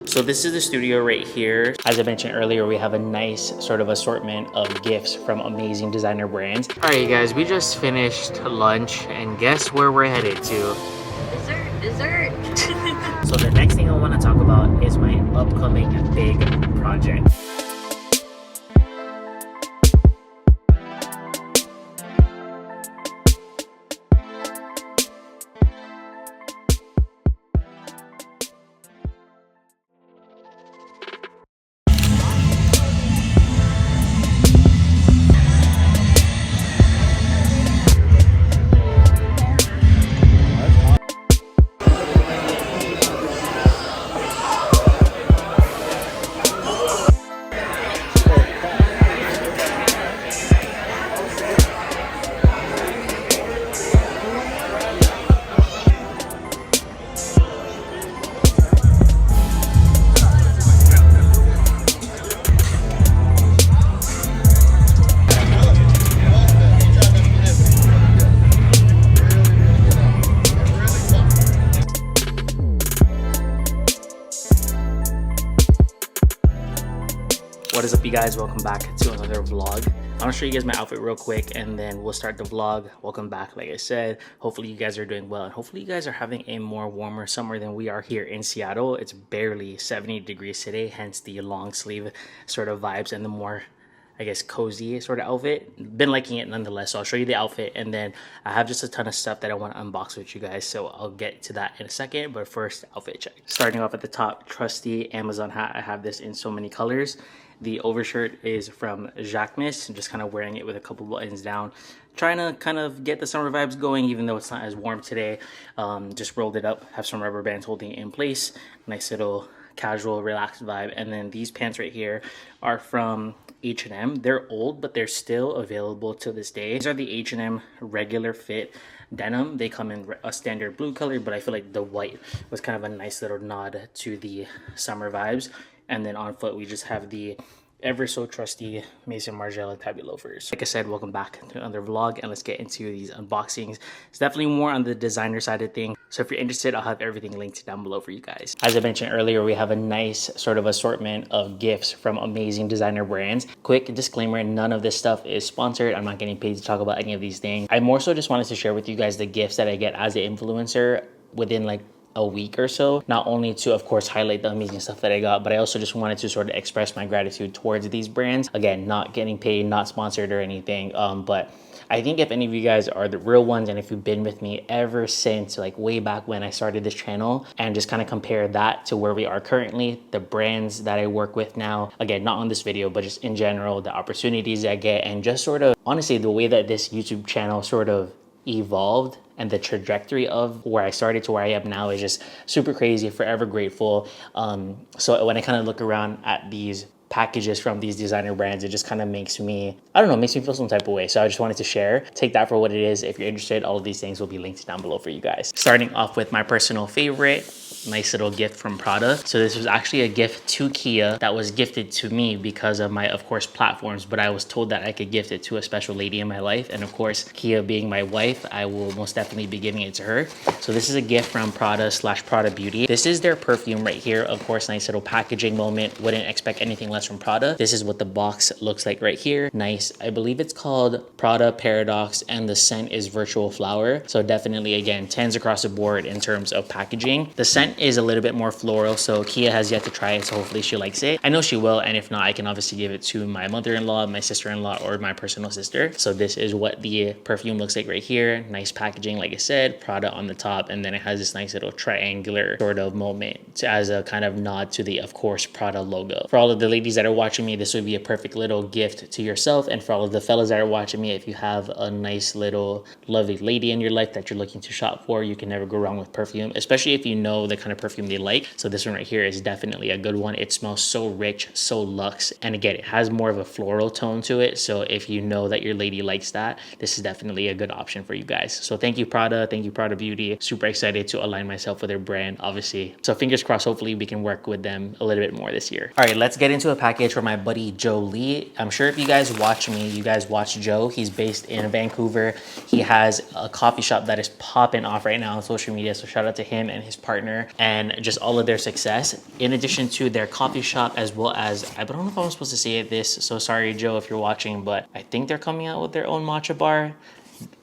So this is the studio right here. As I mentioned earlier, we have a nice sort of assortment of gifts from amazing designer brands. All right, you guys, we just finished lunch and guess where we're headed to? Dessert. So the next thing I want to talk about is my upcoming big project. What is up, you guys? Welcome back to another vlog. I'm gonna show you guys my outfit real quick and then we'll start the vlog. Welcome back. Like I said, hopefully you guys are doing well and hopefully you guys are having a more warmer summer than we are here in Seattle. It's barely 70 degrees today, hence the long sleeve sort of vibes and the more, I guess, cozy sort of outfit. Been liking it nonetheless, so I'll show you the outfit and then I have just a ton of stuff that I want to unbox with you guys, so I'll get to that in a second. But first, outfit check. Starting off at the top, trusty Amazon hat. I have this in so many colors. The overshirt is from Jacquemus. I'm just kind of wearing it with a couple buttons down, trying to kind of get the summer vibes going even though it's not as warm today. Just rolled it up, have some rubber bands holding it in place. Nice little casual relaxed vibe. And then these pants right here are from H&M. They're old, but they're still available to this day. These are the H&M regular fit denim. They come in a standard blue color, but I feel like the white was kind of a nice little nod to the summer vibes. And then on foot, we just have the ever so trusty Maison Margiela tabby loafers. Like I said, welcome back to another vlog and let's get into these unboxings. It's definitely more on the designer side of things. So if you're interested, I'll have everything linked down below for you guys. As I mentioned earlier, we have a nice sort of assortment of gifts from amazing designer brands. Quick disclaimer, none of this stuff is sponsored. I'm not getting paid to talk about any of these things. I more so just wanted to share with you guys the gifts that I get as an influencer within like a week or so, not only to of course highlight the amazing stuff that I got, but I also just wanted to sort of express my gratitude towards these brands. Again, not getting paid, not sponsored or anything, but I think if any of you guys are the real ones and if you've been with me ever since like way back when I started this channel and just kind of compare that to where we are currently, the brands that I work with now, again, not on this video, but just in general, the opportunities I get and just sort of honestly the way that this YouTube channel sort of evolved and the trajectory of where I started to where I am now is just super crazy. Forever grateful. So when I kind of look around at these packages from these designer brands, it just kind of makes me, I don't know, makes me feel some type of way. So I just wanted to share, take that for what it is. If you're interested, all of these things will be linked down below for you guys. Starting off with my personal favorite, nice little gift from Prada. So this was actually a gift to Kia that was gifted to me because of my, of course, platforms, but I was told that I could gift it to a special lady in my life. And of course, Kia being my wife, I will most definitely be giving it to her. So this is a gift from Prada / Prada Beauty. This is their perfume right here. Of course, nice little packaging moment. Wouldn't expect anything less from Prada. This is what the box looks like right here. Nice. I believe it's called Prada Paradox and the scent is Virtual Flower. So definitely, again, 10s across the board in terms of packaging. The scent is a little bit more floral, so Kia has yet to try it, so hopefully she likes it. I know she will, and if not, I can obviously give it to my mother-in-law, my sister-in-law, or my personal sister. So this is what the perfume looks like right here. Nice packaging, like I said, Prada on the top, and then it has this nice little triangular sort of moment as a kind of nod to the, of course, Prada logo. For all of the ladies that are watching me, this would be a perfect little gift to yourself, and for all of the fellas that are watching me, if you have a nice little lovely lady in your life that you're looking to shop for, you can never go wrong with perfume, especially if you know the kind of perfume they like. So this one right here is definitely a good one. It smells so rich, so luxe, and again, it has more of a floral tone to it. So if you know that your lady likes that, this is definitely a good option for you guys. So thank you, Prada. Thank you, Prada Beauty. Super excited to align myself with their brand, obviously. So fingers crossed, hopefully we can work with them a little bit more this year. All right, let's get into a package for my buddy Joe Lee. I'm sure if you guys watch me, you guys watch Joe. He's based in Vancouver. He has a coffee shop that is popping off right now on social media. So shout out to him and his partner. and just all of their success, in addition to their coffee shop, as well as, I don't know if I'm supposed to say this, so sorry Joe if you're watching, but I think they're coming out with their own matcha bar.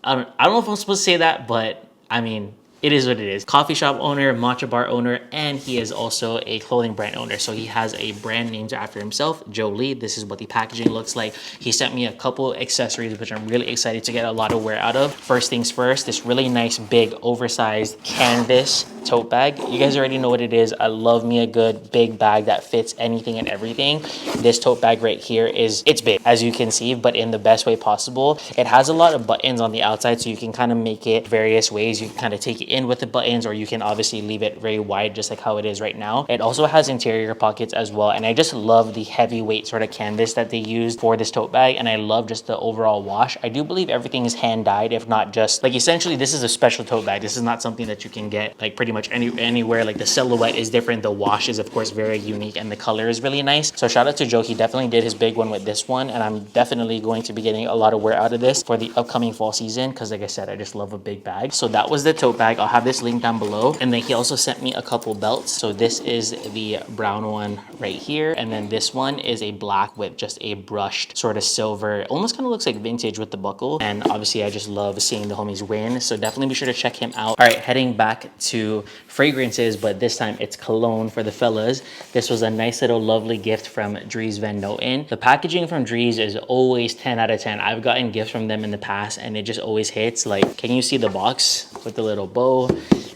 I don't know if I'm supposed to say that, but I mean, it is what it is. Coffee shop owner, matcha bar owner, and he is also a clothing brand owner. So he has a brand named after himself, Joe Lee. This is what the packaging looks like. He sent me a couple accessories, which I'm really excited to get a lot of wear out of. First things first, this really nice, big, oversized canvas tote bag. You guys already know what it is. I love me a good big bag that fits anything and everything. This tote bag right here it's big, as you can see, but in the best way possible. It has a lot of buttons on the outside, so you can kind of make it various ways. You can kind of take it in with the buttons, or you can obviously leave it very wide, just like how it is right now. It also has interior pockets as well, and I just love the heavyweight sort of canvas that they used for this tote bag, and I love just the overall wash. I do believe everything is hand dyed, if not just like, essentially this is a special tote bag. This is not something that you can get like pretty much anywhere. Like the silhouette is different, the wash is of course very unique, and the color is really nice. So shout out to Joe. He definitely did his big one with this one, and I'm definitely going to be getting a lot of wear out of this for the upcoming fall season, because like I said, I just love a big bag. So that was the tote bag. I'll have this link down below, and then he also sent me a couple belts. So this is the brown one right here, and then this one is a black with just a brushed sort of silver, almost kind of looks like vintage with the buckle. And obviously I just love seeing the homies win, so definitely be sure to check him out. All right, heading back to fragrances, but this time it's cologne for the fellas. This was a nice little lovely gift from Dries Van Noten. The packaging from Dries is always 10 out of 10. I've gotten gifts from them in the past, and it just always hits. Like, can you see the box with the little bow,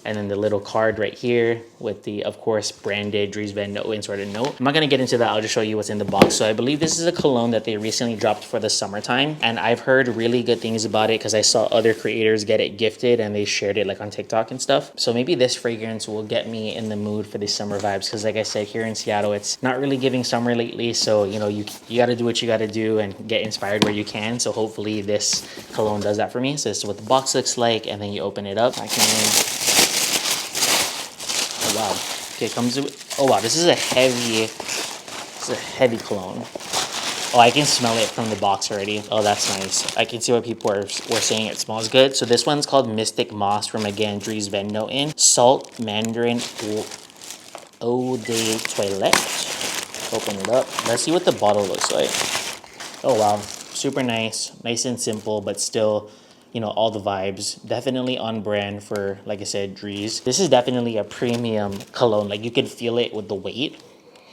and then the little card right here with the, of course, branded Dries Van Noten sort of note. I'm not gonna get into that, I'll just show you what's in the box. So I believe this is a cologne that they recently dropped for the summertime, and I've heard really good things about it because I saw other creators get it gifted and they shared it like on TikTok and stuff. So maybe this fragrance will get me in the mood for the summer vibes, because like I said, here in Seattle, it's not really giving summer lately. So, you know, you gotta do what you gotta do and get inspired where you can. So hopefully this cologne does that for me. So this is what the box looks like, and then you open it up. Oh wow. Okay, it comes with, oh wow, this is a heavy cologne. Oh, I can smell it from the box already. Oh, that's nice. I can see what people were saying it smells good. So this one's called Mystic Moss from, again, Dries Van Noten. Salt Mandarin Eau de Toilette. Open it up. Let's see what the bottle looks like. Oh wow, super nice. Nice and simple, but still, you know, all the vibes. Definitely on brand for, like I said, Dries. This is definitely a premium cologne. Like, you can feel it with the weight.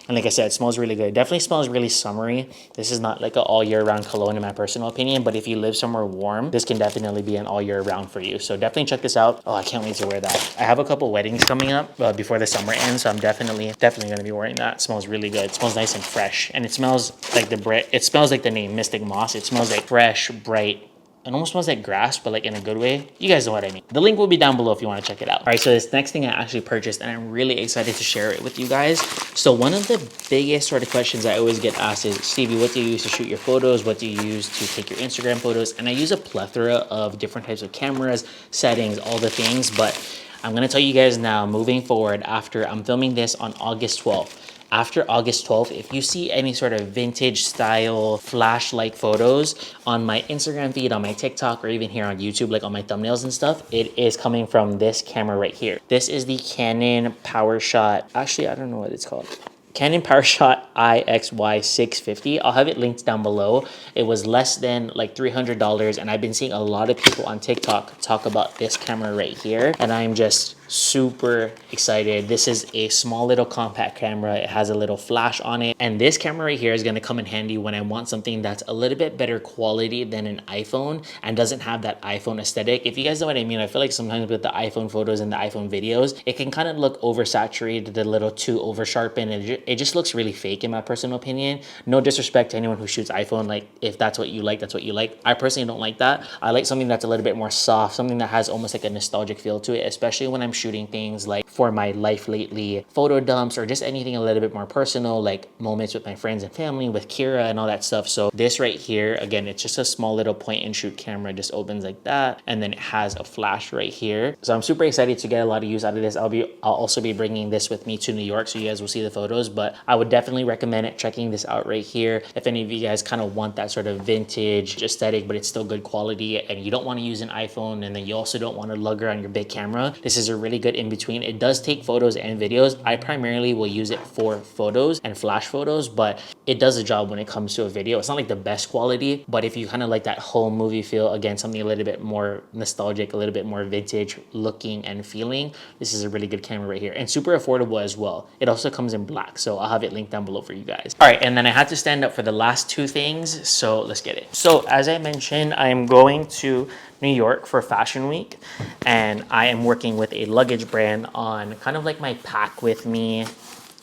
And like I said, it smells really good. It definitely smells really summery. This is not like an all year round cologne in my personal opinion, but if you live somewhere warm, this can definitely be an all year round for you. So definitely check this out. Oh, I can't wait to wear that. I have a couple weddings coming up before the summer ends, so I'm definitely gonna be wearing that. It smells really good. It smells nice and fresh, and it smells like it smells like the name Mystic Moss. It smells like fresh, bright. It almost smells like grass, but like in a good way. You guys know what I mean. The link will be down below if you want to check it out. All right, so this next thing I actually purchased, and I'm really excited to share it with you guys. So one of the biggest sort of questions I always get asked is, Stevie, what do you use to shoot your photos? What do you use to take your Instagram photos? And I use a plethora of different types of cameras, settings, all the things. But I'm going to tell you guys now, moving forward, after I'm filming this on August 12th, after August 12th, if you see any sort of vintage style flash-like photos on my Instagram feed, on my TikTok, or even here on YouTube, like on my thumbnails and stuff, it is coming from this camera right here. This is the Canon PowerShot. Actually, I don't know what it's called. Canon PowerShot IXY650. I'll have it linked down below. It was less than like $300, and I've been seeing a lot of people on TikTok talk about this camera right here, and I'm just super excited. This is a small little compact camera. It has a little flash on it, and this camera right here is going to come in handy when I want something that's a little bit better quality than an iPhone and doesn't have that iPhone aesthetic. If you guys know what I mean, I feel like sometimes with the iPhone photos and the iPhone videos, it can kind of look oversaturated, a little too over sharpened, and it just looks really fake in my personal opinion. No disrespect to anyone who shoots iPhone. Like, if that's what you like, that's what you like. I personally don't like that. I like something that's a little bit more soft, something that has almost like a nostalgic feel to it, especially when I'm shooting things like for my life lately photo dumps, or just anything a little bit more personal, like moments with my friends and family, with Kira and all that stuff. So this right here, again, it's just a small little point and shoot camera. It just opens like that, and then it has a flash right here. So I'm super excited to get a lot of use out of this. I'll also be bringing this with me to New York, so you guys will see the photos, but I would definitely recommend checking this out right here if any of you guys kind of want that sort of vintage aesthetic, but it's still good quality, and you don't want to use an iPhone, and then you also don't want to lug around your big camera. This is a really really good in between. It does take photos and videos. I primarily will use it for photos and flash photos, but it does the job when it comes to a video. It's not like the best quality, but if you kind of like that home movie feel, again, something a little bit more nostalgic, a little bit more vintage looking and feeling, this is a really good camera right here, and super affordable as well. It also comes in black, so I'll have it linked down below for you guys. All right, and then I had to stand up for the last two things, so let's get it. So as I mentioned, I am going to New York for Fashion Week, and I am working with a luggage brand on kind of like my pack with me.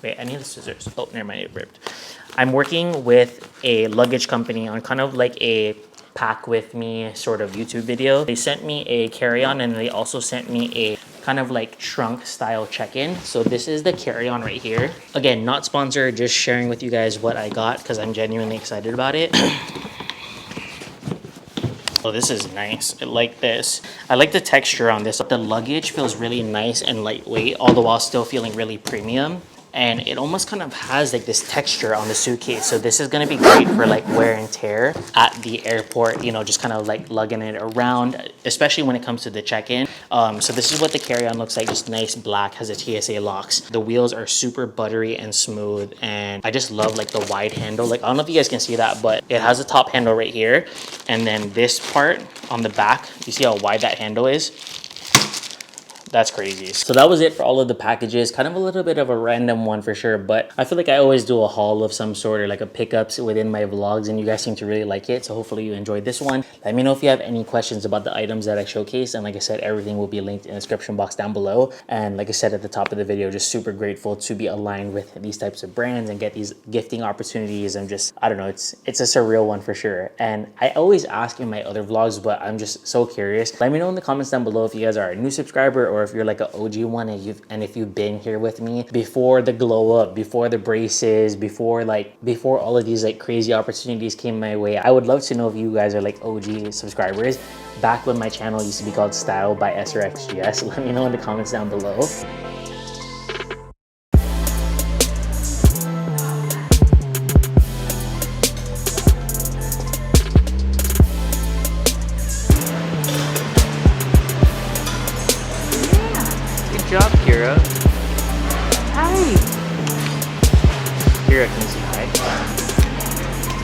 Wait, I need the scissors. Oh, never mind, it ripped. I'm working with a luggage company on kind of like a pack with me sort of YouTube video. They sent me a carry-on, and they also sent me a kind of like trunk style check-in. So this is the carry-on right here. Again, not sponsored, just sharing with you guys what I got because I'm genuinely excited about it. Oh, this is nice. I like this. I like the texture on this. The luggage feels really nice and lightweight, all the while still feeling really premium. And it almost kind of has like this texture on the suitcase. So this is gonna be great for like wear and tear at the airport, you know, just kind of like lugging it around, especially when it comes to the check-in. So this is what the carry-on looks like, just nice black, has a TSA locks. The wheels are super buttery and smooth, and I just love like the wide handle. Like, I don't know if you guys can see that, but it has a top handle right here. And then this part on the back, you see how wide that handle is? That's crazy. So that was it for all of the packages. Kind of a little bit of a random one for sure, but I feel like I always do a haul of some sort or like a pickups within my vlogs, and you guys seem to really like it. So hopefully you enjoyed this one. Let me know if you have any questions about the items that I showcased. And like I said, everything will be linked in the description box down below. And like I said at the top of the video, just super grateful to be aligned with these types of brands and get these gifting opportunities. And just, I don't know, it's a surreal one for sure. And I always ask in my other vlogs, but I'm just so curious. Let me know in the comments down below if you guys are a new subscriber or if you're like an OG one, and if you've been here with me before the glow up, before the braces, before all of these like crazy opportunities came my way. I would love to know if you guys are like OG subscribers back when my channel used to be called Style by SRXGS. Let me know in the comments down below. Good job, Kira. Hi. Kira, can you say hi?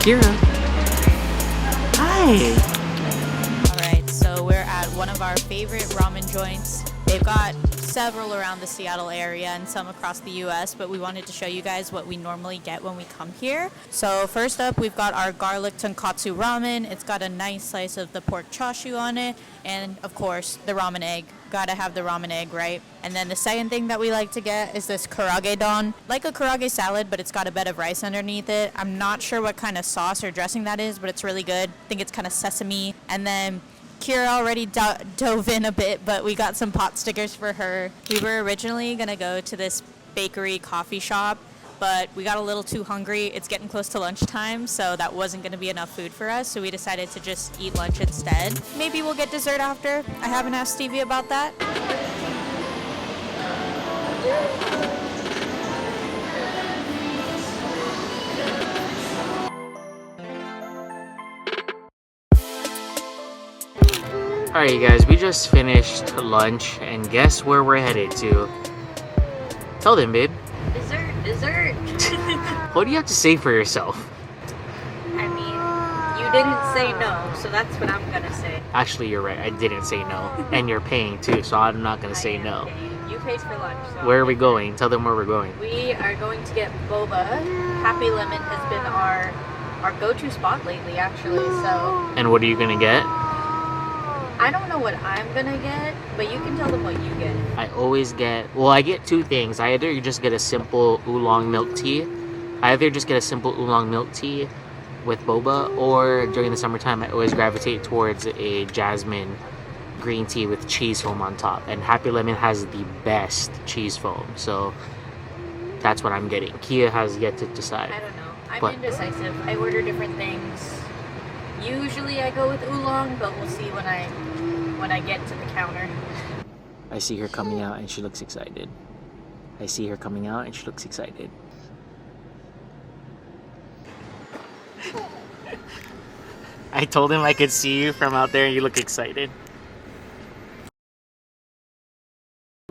Kira. Hi. Alright, so we're at one of our favorite ramen joints. They've got several around the Seattle area and some across the US, but we wanted to show you guys what we normally get when we come here. So first up, we've got our garlic tonkatsu ramen. It's got a nice slice of the pork chashu on it, and of course the ramen egg. Gotta have the ramen egg, right? And then the second thing that we like to get is this karage don, like a karage salad, but it's got a bed of rice underneath it. I'm not sure what kind of sauce or dressing that is, but it's really good. I think it's kind of sesame. And then Kira already dove in a bit, but we got some pot stickers for her. We were originally gonna go to this bakery coffee shop, but we got a little too hungry. It's getting close to lunchtime, so that wasn't gonna be enough food for us, so we decided to just eat lunch instead. Maybe we'll get dessert after. I haven't asked Stevie about that. Alright, you guys, we just finished lunch, and guess where we're headed to? Tell them, babe. Dessert. What do you have to say for yourself? I mean, you didn't say no, so that's what I'm gonna say. Actually, you're right. I didn't say no. And you're paying too, so I'm not going to say no. You paid for lunch. So Where are we going? Tell them where we're going. We are going to get boba. Happy Lemon has been our go-to spot lately, actually. So And what are you going to get? I don't know what I'm gonna get, but you can tell them what you get. I always get, well, I get two things. I either just get a simple oolong milk tea. With boba, or during the summertime, I always gravitate towards a jasmine green tea with cheese foam on top. And Happy Lemon has the best cheese foam, so that's what I'm getting. Kia has yet to decide. I don't know. I'm indecisive. I order different things. Usually I go with oolong, but we'll see when I get to the counter. I see her coming out and she looks excited. I told him I could see you from out there and you look excited.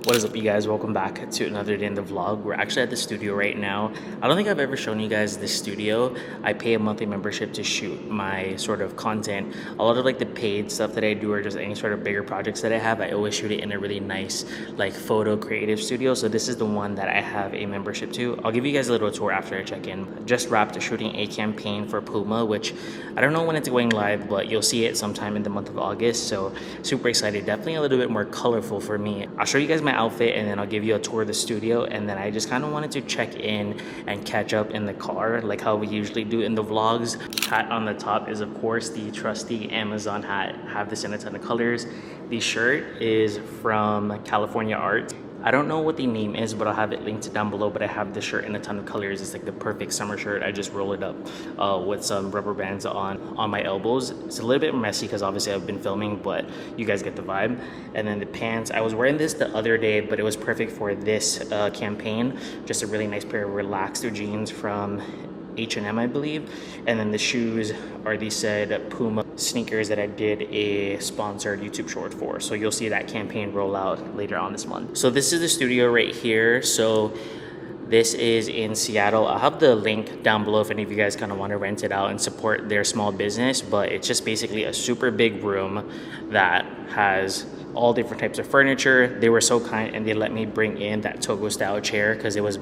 What is it? you guys? Welcome back to another day in the vlog. We're actually at the studio right now. I don't think I've ever shown you guys this studio. I pay a monthly membership to shoot my sort of content. A lot of like the paid stuff that I do or just any sort of bigger projects that I have, I always shoot it in a really nice like photo creative studio. So this is the one that I have a membership to. I'll give you guys a little tour after I check in. Just wrapped shooting a campaign for Puma, which I don't know when it's going live, but you'll see it sometime in the month of August. So super excited. Definitely a little bit more colorful for me. I'll show you guys my outfit and then I'll give you a tour of the studio, and then I just kind of wanted to check in and catch up in the car like how we usually do in the vlogs. Hat on the top is of course the trusty Amazon hat. Have this in a ton of colors. The shirt is from California Art. I don't know what the name is, but I'll have it linked down below. But I have the shirt in a ton of colors. It's like the perfect summer shirt. I just roll it up with some rubber bands on my elbows. It's a little bit messy because obviously I've been filming, but you guys get the vibe. And then the pants, I was wearing this the other day, but it was perfect for this campaign. Just a really nice pair of relaxed jeans from H&M, I believe. And then the shoes are these said Puma sneakers that I did a sponsored YouTube short for. So you'll see that campaign roll out later on this month. So this is the studio right here. So this is in Seattle. I'll have the link down below if any of you guys kind of want to rent it out and support their small business. But it's just basically a super big room that has all different types of furniture. They were so kind and they let me bring in that Togo style chair because it was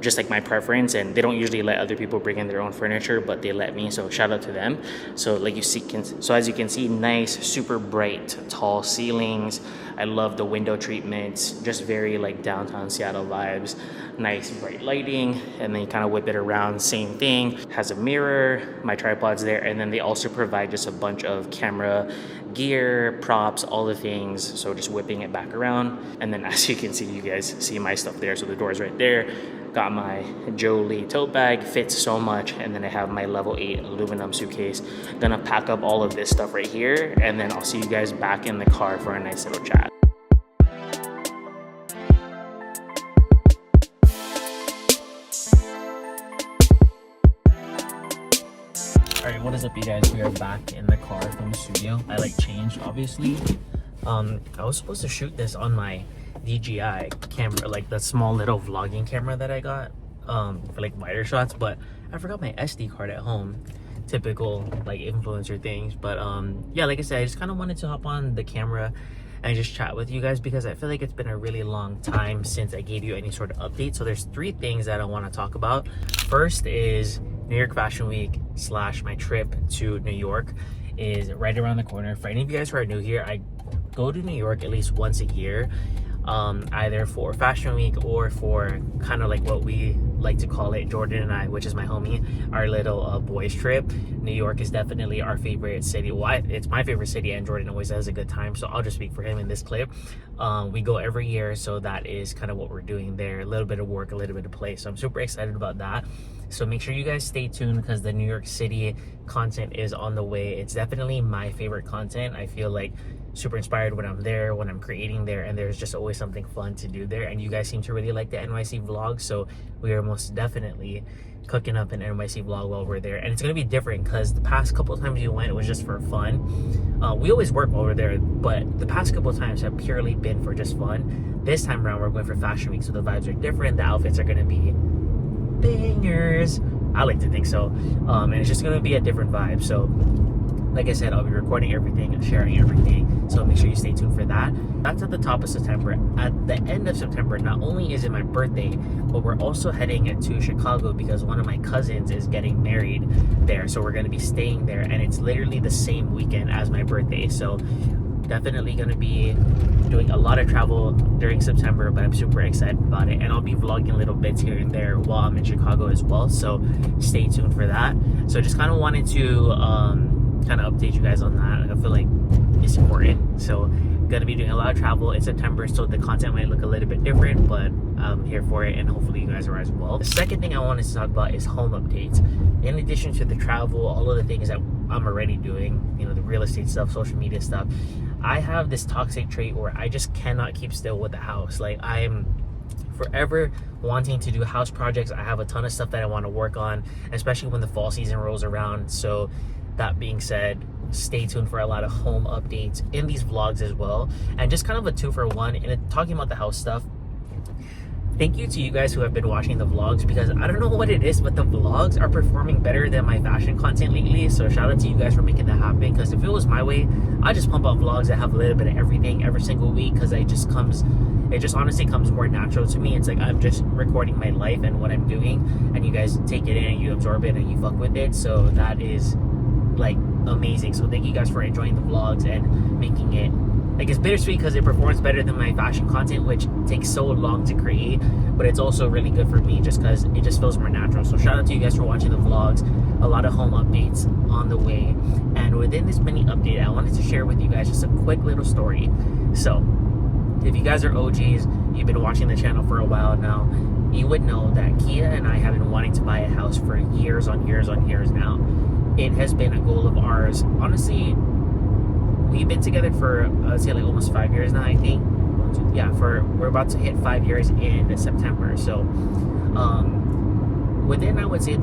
just like my preference, and they don't usually let other people bring in their own furniture, but they let me, so shout out to them. So like as you can see, nice, super bright, tall ceilings. I love the window treatments, just very like downtown Seattle vibes. Nice bright lighting, and then you kind of whip it around, same thing. Has a mirror, my tripod's there, and then they also provide just a bunch of camera gear, props, all the things. So just whipping it back around, and then as you can see, you guys see my stuff there. So the door's right there. Got my Jolie tote bag, fits so much, and then I have my level 8 aluminum suitcase. Gonna pack up all of this stuff right here, and then I'll see you guys back in the car for a nice little chat. Alright, what is up you guys? We are back in the car from the studio. I like changed obviously. I was supposed to shoot this on my DJI camera, like the small little vlogging camera that I got for like wider shots, but I forgot my SD card at home. Typical like influencer things. But yeah, like I said, I just kind of wanted to hop on the camera and just chat with you guys because I feel like it's been a really long time since I gave you any sort of update. So there's 3 things that I want to talk about. First is New York Fashion Week / my trip to New York is right around the corner. For any of you guys who are new here, I go to New York at least once a year, either for Fashion Week or for kind of like what we like to call it, Jordan and I, which is my homie, our little boys trip. New York is definitely our favorite city. Well, it's my favorite city, and Jordan always has a good time, so I'll just speak for him in this clip. We go every year, so that is kind of what we're doing there. A little bit of work, a little bit of play, so I'm super excited about that. So make sure you guys stay tuned because the New York City content is on the way. It's definitely my favorite content. I feel like super inspired when I'm there, when I'm creating there, and there's just always something fun to do there. And you guys seem to really like the NYC vlog, so we are most definitely cooking up an NYC vlog while we're there. And it's gonna be different because the past couple of times we went, it was just for fun. We always work while we're there, but the past couple of times have purely been for just fun. This time around, we're going for Fashion Week, so the vibes are different. The outfits are gonna be bangers, I like to think so, and it's just gonna be a different vibe. So like I said, I'll be recording everything and sharing everything, so make sure you stay tuned for that. That's at the top of September. At the end of September, not only is it my birthday, but we're also heading to Chicago because one of my cousins is getting married there, so we're going to be staying there, and it's literally the same weekend as my birthday. So definitely going to be doing a lot of travel during September, but I'm super excited about it, and I'll be vlogging little bits here and there while I'm in Chicago as well, so stay tuned for that. So just kind of wanted to kind of update you guys on that. I feel like it's important. So gonna be doing a lot of travel in September, so the content might look a little bit different, but I'm here for it, and hopefully you guys are as well. The second thing I wanted to talk about is home updates. In addition to the travel, all of the things that I'm already doing, you know, the real estate stuff, social media stuff, I have this toxic trait where I just cannot keep still with the house. Like, I'm forever wanting to do house projects. I have a ton of stuff that I want to work on, especially when the fall season rolls around. So that being said, stay tuned for a lot of home updates in these vlogs as well, and just kind of a 2-for-1 and talking about the house stuff. thank you to you guys who have been watching the vlogs, because I don't know what it is, but the vlogs are performing better than my fashion content lately. So shout out to you guys for making that happen, because if it was my way, I just pump out vlogs that have a little bit of everything every single week, because it just honestly comes more natural to me. It's like I'm just recording my life and what I'm doing, and you guys take it in and you absorb it and you fuck with it. So that is like amazing. So thank you guys for enjoying the vlogs and making it, like, it's bittersweet because it performs better than my fashion content, which takes so long to create, but it's also really good for me just because it just feels more natural. So shout out to you guys for watching the vlogs. A lot of home updates on the way, and within this mini update, I wanted to share with you guys just a quick little story. So if you guys are OGs, you've been watching the channel for a while now, you would know that Kia and I have been wanting to buy a house for years on years on years now. It has been a goal of ours. Honestly, we've been together for, I'd say, like almost 5 years now, I think. Yeah, we're about to hit 5 years in September. So within, I would say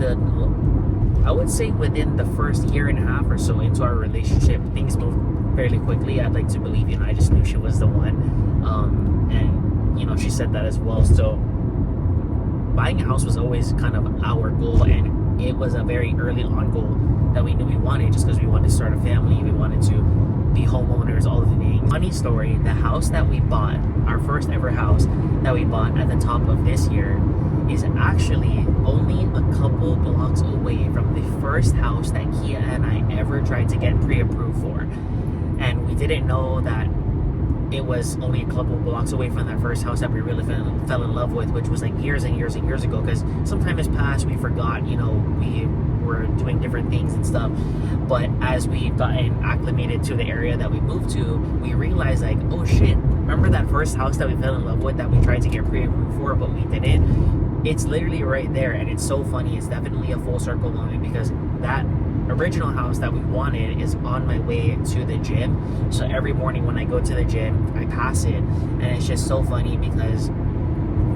within the first year and a half or so into our relationship, things moved fairly quickly. I'd like to believe, I just knew she was the one. And she said that as well. So buying a house was always kind of our goal, and it was a very early on goal that we knew we wanted, just because we wanted to start a family, we wanted to be homeowners, all of the things. Funny story, the house that we bought, our first ever house that we bought at the top of this year, is actually only a couple blocks away from the first house that Kia and I ever tried to get pre-approved for. And we didn't know that it was only a couple blocks away from that first house that we really fell in love with, which was like years and years and years ago, because some time has passed, we forgot, we were doing different things and stuff. But as we've gotten acclimated to the area that we moved to, we realized, like, oh shit, remember that first house that we fell in love with that we tried to get pre-approved for but we didn't? It's literally right there. And it's so funny, it's definitely a full circle moment, because that original house that we wanted is on my way to the gym. So every morning when I go to the gym, I pass it, and it's just so funny because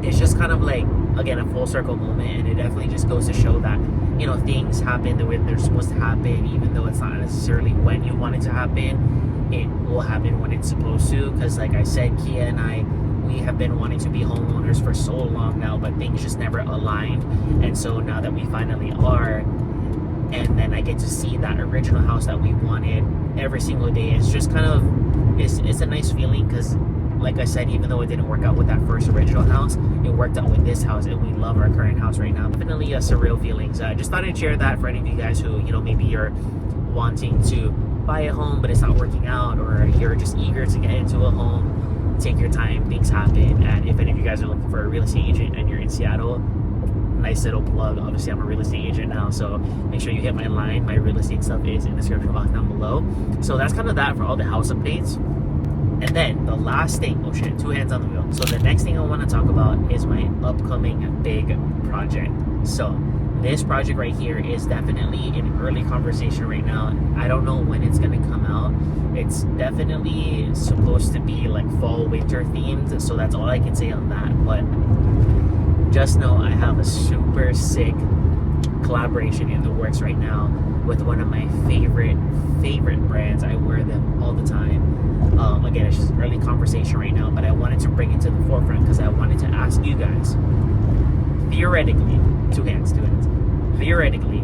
it's just kind of like, again, a full circle moment. And it definitely just goes to show that things happen the way they're supposed to happen, even though it's not necessarily when you want it to happen. It will happen when it's supposed to, because like I said, Kia and I, we have been wanting to be homeowners for so long now, but things just never aligned. And so now that we finally are, and then I get to see that original house that we wanted every single day, it's just kind of, it's a nice feeling, because like I said, even though it didn't work out with that first original house, it worked out with this house, and we love our current house right now. Definitely a surreal feeling. So I just thought I'd share that for any of you guys who, maybe you're wanting to buy a home but it's not working out, or you're just eager to get into a home. Take your time, things happen. And if any of you guys are looking for a real estate agent and you're in Seattle, nice little plug. Obviously, I'm a real estate agent now, so make sure you hit my line. My real estate stuff is in the description box down below. So that's kind of that for all the house updates. And then the last thing, oh shit, 2 hands on the wheel. So the next thing I want to talk about is my upcoming big project. So this project right here is definitely in early conversation right now. I don't know when it's going to come out. It's definitely supposed to be like fall winter themed, so that's all I can say on that. But just know I have a super sick collaboration in the works right now with one of my favorite brands. I wear them all the time. Again, it's just early conversation right now, but I wanted to bring it to the forefront because I wanted to ask you guys, theoretically, two hands, theoretically,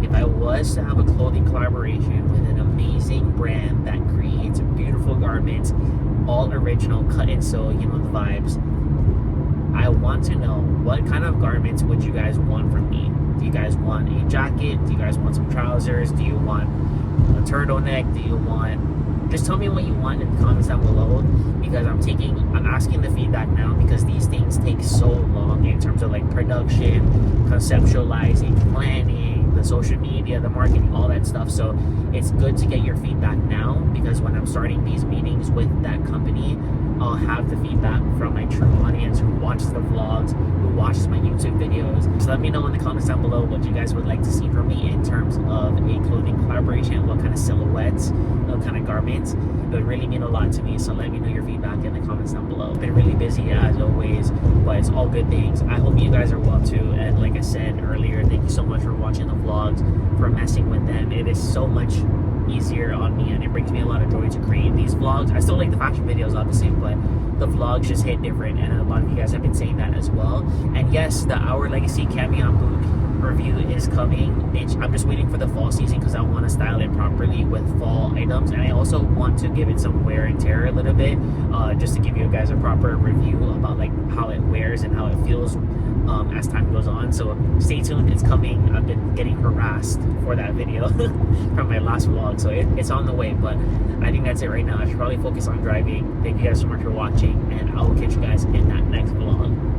if I was to have a clothing collaboration with an amazing brand that creates beautiful garments, all original, cut and sew, the vibes, I want to know, what kind of garments would you guys want from me? Do you guys want a jacket? Do you guys want some trousers? Do you want a turtleneck? Do you want... Just tell me what you want in the comments down below, because I'm asking the feedback now, because these things take so long in terms of like production, conceptualizing, planning, the social media, the marketing, all that stuff. So it's good to get your feedback now, because when I'm starting these meetings with that company, I'll have the feedback from my true audience who watches the vlogs, who watches my YouTube videos. So let me know in the comments down below what you guys would like to see from me in terms of a clothing collaboration, what kind of silhouettes, what kind of garments. It would really mean a lot to me, so let me know your feedback in the comments down below. I've been really busy as always, but it's all good things. I hope you guys are well too, and like I said earlier, thank you so much for watching the vlogs, for messing with them. It is so much easier on me, and it brings me a lot of joy to create these vlogs. I still like the fashion videos obviously, but the vlogs just hit different, and a lot of you guys have been saying that as well. And yes, the Our Legacy Camion boot review is coming. I'm just waiting for the fall season because I want to style it properly with fall items, and I also want to give it some wear and tear a little bit, just to give you guys a proper review about like how it wears and how it feels as time goes on. So stay tuned, it's coming. I've been getting harassed for that video from my last vlog, so it's on the way. But I think that's it right now. I should probably focus on driving. Thank you guys so much for watching, and I will catch you guys in that next vlog.